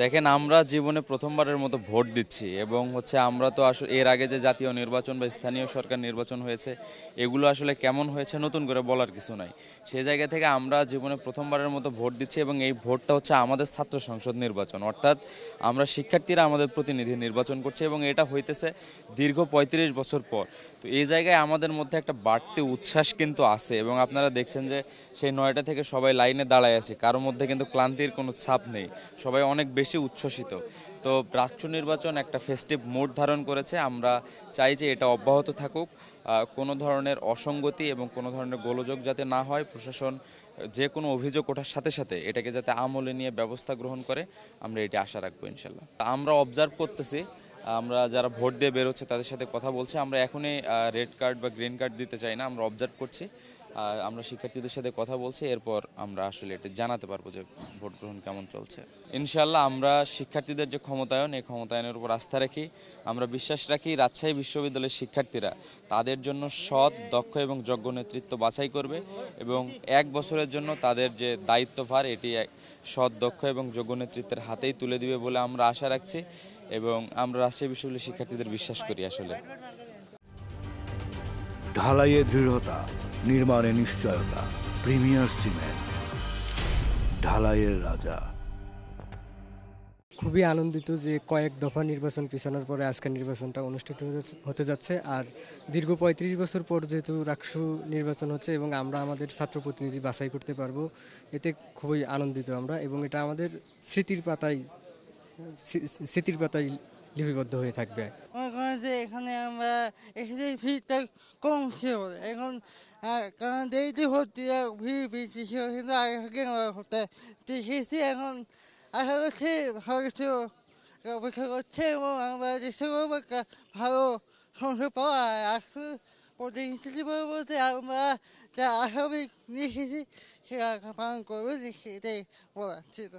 দেখেন, আমরা জীবনে প্রথমবারের মতো ভোট দিচ্ছি এবং আমরা তো আসলে এর আগে যে জাতীয় নির্বাচন বা স্থানীয় সরকার নির্বাচন হয়েছে, এগুলো আসলে কেমন হয়েছে নতুন করে বলার কিছু নাই। সেই জায়গা থেকে আমরা জীবনে প্রথমবারের মতো ভোট দিচ্ছি এবং এই ভোটটা আমাদের ছাত্র সংসদ নির্বাচন, অর্থাৎ আমরা শিক্ষার্থীরা আমাদের প্রতিনিধি নির্বাচন করছি এবং এটা হইতেছে দীর্ঘ ৩৫ বছর পর। তো এই জায়গায় আমাদের মধ্যে একটা বাড়তি উচ্ছ্বাস কিন্তু আছে এবং আপনারা দেখছেন যে সেই ৯টা থেকে সবাই লাইনে দাঁড়ায় আছে, কারোর মধ্যে কিন্তু ক্লান্তির কোনো ছাপ নেই, সবাই অনেক বেশি উচ্ছ্বসিত। তো রাষ্ট্র নির্বাচন একটা ফেস্টিভ মুড ধারণ করেছে, আমরা চাই যে এটা অব্যাহত থাকুক, কোনো ধরনের অসঙ্গতি এবং কোনো ধরনের গোলযোগ যাতে না হয়। প্রশাসন যে কোনো অভিযোগ ওঠার সাথে সাথে এটাকে যাতে আমলে নিয়ে ব্যবস্থা গ্রহণ করে, আমরা এটি আশা রাখবো ইনশাল্লাহ। আমরা অবজার্ভ করতেছি, আমরা যারা ভোট দিয়ে বেরোচ্ছে তাদের সাথে কথা বলছি, আমরা এখনই রেড কার্ড বা গ্রিন কার্ড দিতে চাই না, আমরা অবজার্ভ করছি। আমরা শিক্ষার্থীদের সাথে কথা বলছি, এরপর আমরা আসলে এটা জানাতে পারবো যে ভোট গ্রহণ কেমন চলছে। ইনশাল্লাহ আমরা শিক্ষার্থীদের যে ক্ষমতায়ন, এই ক্ষমতায়নের উপর আস্থা রাখি। আমরা বিশ্বাস রাখি রাজশাহী বিশ্ববিদ্যালয়ের শিক্ষার্থীরা তাদের জন্য সৎ, দক্ষ এবং যোগ্য নেতৃত্ব বাছাই করবে এবং ১ বছরের জন্য তাদের যে দায়িত্বভার এটি সৎ, দক্ষ এবং যোগ্য নেতৃত্বের হাতেই তুলে দিবে বলে আমরা আশা রাখছি এবং আমরা রাজশাহী বিশ্ববিদ্যালয়ের শিক্ষার্থীদের বিশ্বাস করি আসলে। ঢালাইয়ে দৃঢ়তা, নির্মাণে নিশ্চয়তা, প্রিমিয়ার সিমেন্ট, ঢালাইয়ের রাজা। খুবই আনন্দিত যে কয়েক দফা নির্বাচন পিছানোর পরে আজকের নির্বাচনটা অনুষ্ঠিত হতে যাচ্ছে। আর দীর্ঘ ৩৫ বছর পর যেহেতু রাকসু নির্বাচন হচ্ছে এবং আমরা আমাদের ছাত্র প্রতিনিধি বাছাই করতে পারবো, এতে খুবই আনন্দিত আমরা এবং এটা আমাদের স্মৃতির পাতায় লিপিবদ্ধ হয়ে থাকবে। মনে করেন যে এখানে আমরা এসে ভিড়টা কম ছিল, এখন কারণ দেরিতে ভর্তি ভিড় বেশি ছিল, কিন্তু আগে হতে দেখেছি। এখন আশা করছি ভালো কিছু অপেক্ষা করছে এবং আমরা চেষ্টা করবো একটা ভালো সংসদ পাওয়া। আসলে প্রতিনিধি বলতে আমরা যা আশাবাদী নিয়েছি সেটা পালন করবো, এটাই বলা ছিল।